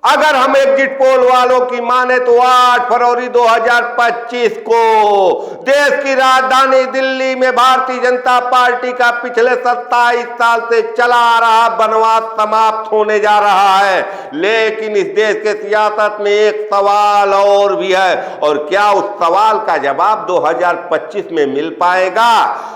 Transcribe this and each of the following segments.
अगर हम exit poll वालों की माने तो 8 फरवरी 2025 को देश की राजधानी दिल्ली में भारतीय जनता पार्टी का पिछले 27 साल से चला आ रहा वनवास समाप्त होने जा रहा है। लेकिन इस देश के सियासत में एक सवाल और भी है, और क्या उस सवाल का जवाब 2025 में मिल पाएगा?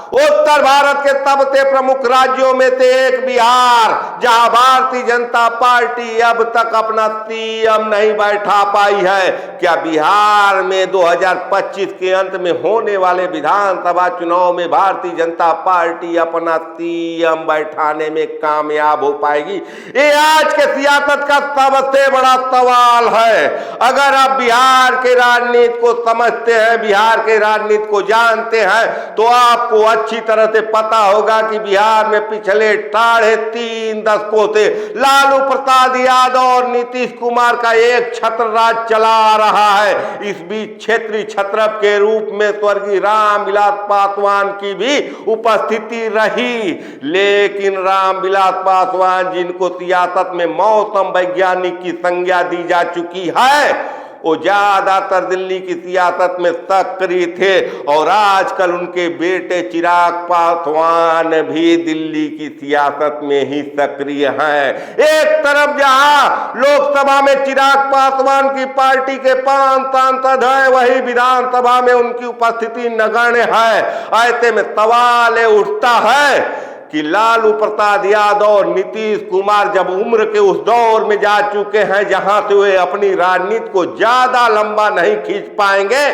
उत्तर भारत के सबसे प्रमुख राज्यों में से एक बिहार, जहां भारतीय जनता पार्टी अब तक अपना सीएम नहीं बैठा पाई है। क्या बिहार में 2025 के अंत में होने वाले विधानसभा चुनाव में भारतीय जनता पार्टी अपना सीएम बैठाने में कामयाब हो पाएगी? ये आज के सियासत का सबसे बड़ा सवाल है। अगर आप बिहार के राजनीति को समझते हैं, बिहार के राजनीति को जानते हैं, तो आपको अच्छी तरह से पता होगा कि बिहार में पिछले 3.5 दशकों से लालू प्रसाद यादव और नीतीश कुमार का एक छत्र राज चला आ रहा है। इस बीच क्षेत्रीय छत्रप के रूप में स्वर्गीय रामविलास पासवान की भी उपस्थिति रही। लेकिन रामविलास पासवान, जिनको सियासत में मौसम वैज्ञानिक की संज्ञा दी जा चुकी है, वो ज्यादातर दिल्ली की सियासत में सक्रिय थे, और आजकल उनके बेटे चिराग पासवान भी दिल्ली की सियासत में ही सक्रिय हैं। एक तरफ जहां लोकसभा में चिराग पासवान की पार्टी के 5 सांसद हैं, वही विधानसभा में उनकी उपस्थिति नगण्य है। ऐसे में सवाल उठता है कि लालू प्रसाद यादव और नीतीश कुमार जब उम्र के उस दौर में जा चुके हैं जहां से वे अपनी राजनीति को ज्यादा लंबा नहीं खींच पाएंगे,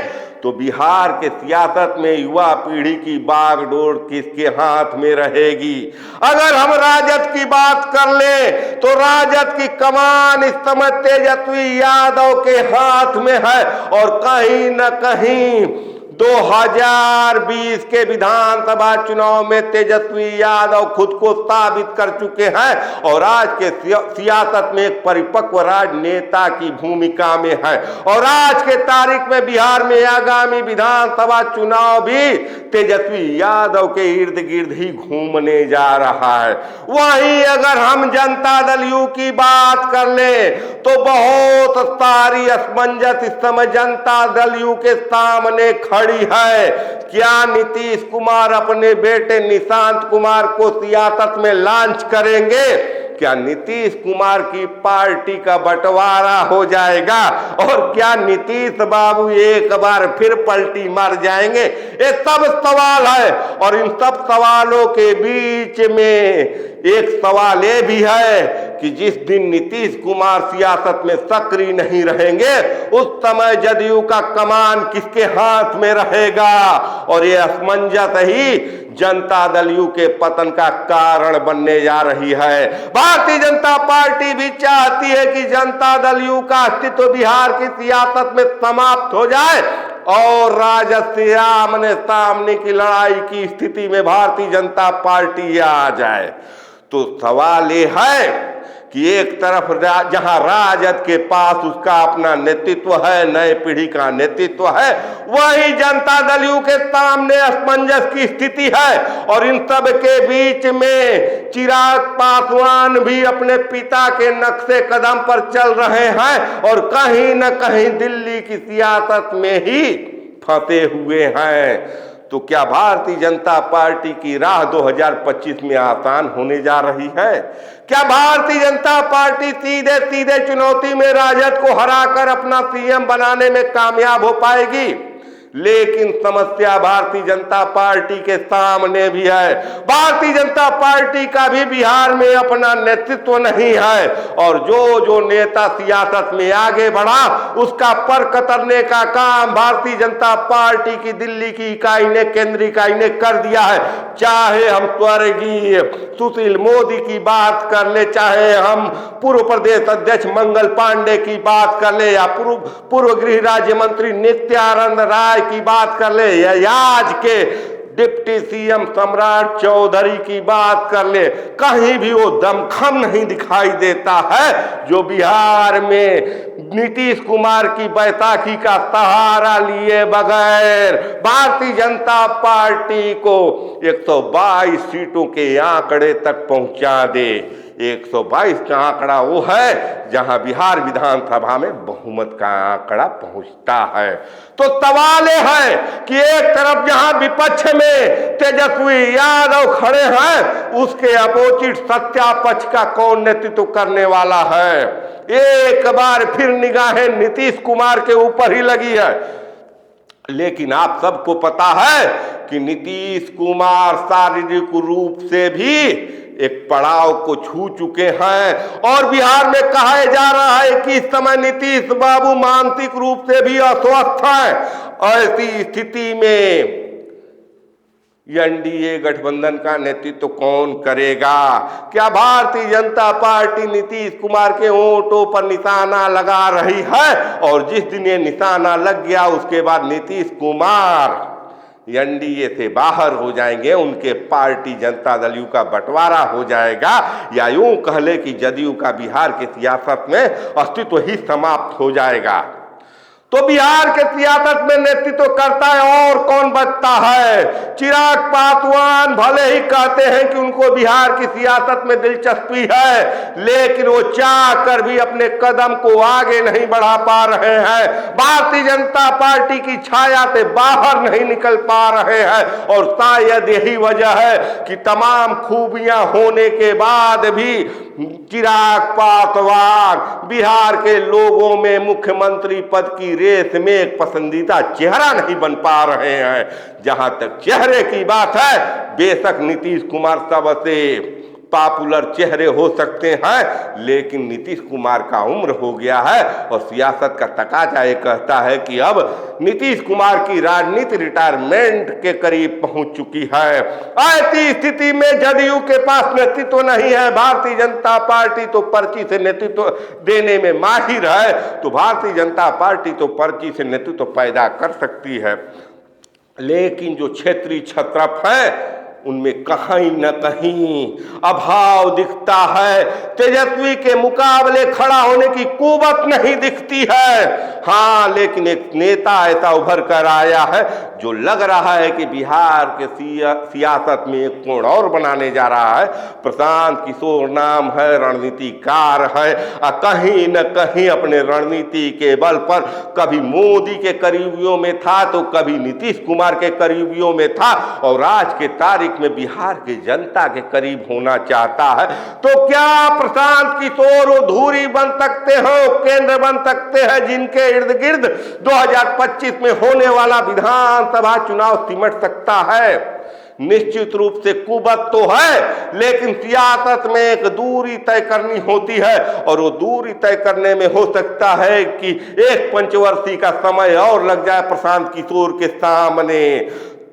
तो बिहार के सियासत में युवा पीढ़ी की बागडोर किसके हाथ में रहेगी? अगर हम राजद की बात कर ले तो राजद की कमान इस समय तेजस्वी यादव के हाथ में है, और कहीं न कहीं 2020 के विधानसभा चुनाव में तेजस्वी यादव खुद को साबित कर चुके हैं, और आज के सियासत में एक परिपक्व राजनेता की भूमिका में है। और आज के तारीख में बिहार में आगामी विधानसभा चुनाव भी तेजस्वी यादव के इर्द गिर्द ही घूमने जा रहा है। वहीं अगर हम जनता दल यू की बात कर ले तो बहुत सारी असमंजस इस समय जनता दल यू के सामने खड़ी है। क्या नीतीश कुमार अपने बेटे निशांत कुमार को सियासत में लॉन्च करेंगे? क्या नीतीश कुमार की पार्टी का बंटवारा हो जाएगा? और क्या नीतीश बाबू एक बार फिर पलटी मार जाएंगे? ये सब सवाल है, और इन सब सवालों के बीच में एक सवाल ये भी है कि जिस दिन नीतीश कुमार सियासत में सक्रिय नहीं रहेंगे, उस समय जदयू का कमान किसके हाथ में रहेगा? और ये असमंजस ही जनता दल यू के पतन का कारण बनने जा रही है। भारतीय जनता पार्टी भी चाहती है कि जनता दल यू का अस्तित्व बिहार की सियासत में समाप्त हो जाए, और राजद से आमने सामने की लड़ाई की स्थिति में भारतीय जनता पार्टी आ जाए। तो सवाल ये है कि एक तरफ जहां राजद के पास उसका अपना नेतृत्व है, नए पीढ़ी का नेतृत्व है, वही जनता दल यू के सामने असमंजस की स्थिति है। और इन सब के बीच में चिराग पासवान भी अपने पिता के नक्शे कदम पर चल रहे हैं, और कहीं न कहीं दिल्ली की सियासत में ही फंसे हुए हैं। तो क्या भारतीय जनता पार्टी की राह 2025 में आसान होने जा रही है? क्या भारतीय जनता पार्टी सीधे सीधे चुनौती में राजद को हराकर अपना सीएम बनाने में कामयाब हो पाएगी? लेकिन समस्या भारतीय जनता पार्टी के सामने भी है। भारतीय जनता पार्टी का भी बिहार में अपना नेतृत्व नहीं है, और जो नेता सियासत में आगे बढ़ा उसका पर कतरने का काम भारतीय जनता पार्टी की दिल्ली की इकाई ने, केंद्रीय इकाई ने कर दिया है। चाहे हम स्वर्गीय सुशील मोदी की बात कर ले, चाहे हम पूर्व प्रदेश अध्यक्ष मंगल पांडे की बात कर ले, या पूर्व गृह राज्य मंत्री नित्यानंद राय की बात कर ले, या आज के डिप्टी सीएम सम्राट चौधरी की बात कर ले, कहीं भी वो दमखम नहीं दिखाई देता है जो बिहार में नीतीश कुमार की बैसाखी का सहारा लिए बगैर भारतीय जनता पार्टी को 122 सीटों के आंकड़े तक पहुंचा दे। 122 का आंकड़ा वो है जहां बिहार विधानसभा में बहुमत का आंकड़ा पहुंचता है। तो सवाल है कि एक तरफ जहां विपक्ष में तेजस्वी यादव खड़े हैं, उसके अपोजिट सत्ता पक्ष का कौन नेतृत्व करने वाला है। एक बार फिर निगाहें नीतीश कुमार के ऊपर ही लगी है, लेकिन आप सबको पता है कि नीतीश कुमार शारीरिक रूप से भी एक पड़ाव को छू चुके हैं और बिहार में कहा जा रहा है कि इस समय नीतीश बाबू मानसिक रूप से भी अस्वस्थ हैं। ऐसी स्थिति में एनडीए गठबंधन का नेतृत्व कौन करेगा? क्या भारतीय जनता पार्टी नीतीश कुमार के वोटों पर निशाना लगा रही है? और जिस दिन ये निशाना लग गया उसके बाद नीतीश कुमार एनडीए से बाहर हो जाएंगे, उनके पार्टी जनता दल यू का बंटवारा हो जाएगा, या यूं कह ले कि जदयू का बिहार के सियासत में अस्तित्व ही समाप्त हो जाएगा। तो बिहार के सियासत में नेतृत्व करता है और कौन बचता है? चिराग पासवान भले ही कहते हैं कि उनको बिहार की सियासत में दिलचस्पी है, लेकिन वो चाह कर भी अपने कदम को आगे नहीं बढ़ा पा रहे हैं, भारतीय जनता पार्टी की छाया से बाहर नहीं निकल पा रहे हैं। और शायद यही वजह है कि तमाम खूबियां होने के बाद भी चिराग पासवान बिहार के लोगों में मुख्यमंत्री पद की रेस में एक पसंदीदा चेहरा नहीं बन पा रहे हैं। जहां तक चेहरे की बात है, बेशक नीतीश कुमार सबसे पॉपुलर चेहरे हो सकते हैं, लेकिन नीतीश कुमार का उम्र हो गया है और सियासत का तकाजा ये कहता है कि अब नीतीश कुमार की राजनीति रिटायरमेंट के करीब पहुंच चुकी है। ऐसी स्थिति में जदयू के पास नेतृत्व नहीं है, भारतीय जनता पार्टी तो पर्ची से नेतृत्व देने में माहिर है, तो भारतीय जनता पार्टी तो पर्ची से नेतृत्व पैदा कर सकती है। लेकिन जो क्षेत्रीय छत्रप है उनमें कहीं न कहीं अभाव दिखता है, तेजस्वी के मुकाबले खड़ा होने की कुवत नहीं दिखती है। हाँ, लेकिन एक नेता ऐसा उभर कर आया है जो लग रहा है कि बिहार के सियासत में एक कोण और बनाने जा रहा है। प्रशांत किशोर नाम है, रणनीतिकार है, कहीं न कहीं अपने रणनीति के बल पर कभी मोदी के करीबियों में था तो कभी नीतीश कुमार के करीबियों में था और आज के तारीख में बिहार की जनता के करीब होना चाहता है। तो क्या प्रशांत किशोर वो धुरी बन सकते हो, केंद्र बन सकते हैं जिनके इर्द गिर्द 2025 में होने वाला विधानसभा चुनाव सिमट सकता है? निश्चित रूप से कुवत तो है, लेकिन सियासत में एक दूरी तय करनी होती है और वो दूरी तय करने में हो सकता है कि एक पंचवर्षीय का समय और लग जाए प्रशांत किशोर के सामने।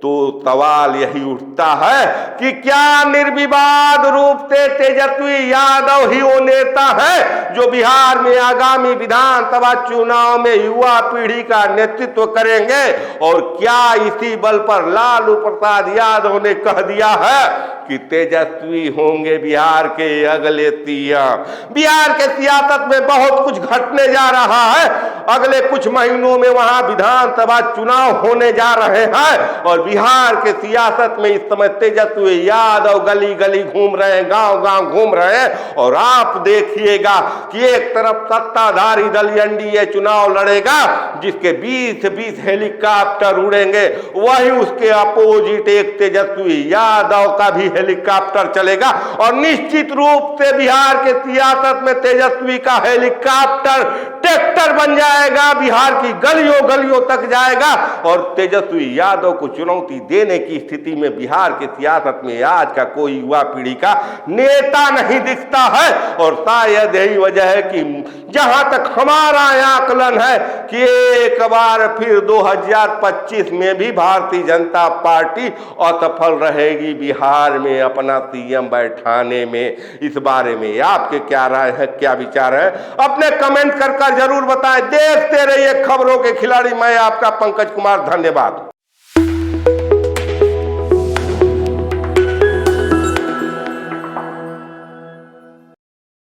तो सवाल यही उठता है कि क्या निर्विवाद रूप से तेजस्वी यादव ही वो नेता है जो बिहार में आगामी विधानसभा चुनाव में युवा पीढ़ी का नेतृत्व करेंगे? और क्या इसी बल पर लालू प्रसाद यादव ने कह दिया है कि तेजस्वी होंगे बिहार के अगले सीएम? बिहार के सियासत में बहुत कुछ घटने जा रहा है। अगले कुछ महीनों में वहां विधानसभा चुनाव होने जा रहे हैं और बिहार के सियासत में इस समय तेजस्वी यादव गली गली घूम रहे हैं, गांव गांव घूम रहे हैं। और आप देखिएगा कि एक तरफ सत्ताधारी दल एनडीए चुनाव लड़ेगा जिसके 20-20 हेलीकॉप्टर उड़ेंगे, वही उसके अपोजिट एक तेजस्वी यादव का भी हेलीकॉप्टर चलेगा और निश्चित रूप से बिहार के सियासत में तेजस्वी का हेलीकॉप्टर ट्रैक्टर बन जाएगा, बिहार की गलियों गलियों तक जाएगा और तेजस्वी यादव को चुनौती देने की स्थिति में बिहार के सियासत में आज का कोई युवा पीढ़ी का नेता नहीं दिखता है। और शायद यही वजह है कि जहां तक हमारा आकलन है कि एक बार फिर 2025 में भी भारतीय जनता पार्टी असफल रहेगी बिहार में अपना सीएम बैठाने में। इस बारे में आपके क्या राय है, क्या विचार है? अपने कमेंट कर जरूर बताएं। देखते रहिए खबरों के खिलाड़ी। मैं आपका पंकज कुमार, धन्यवाद।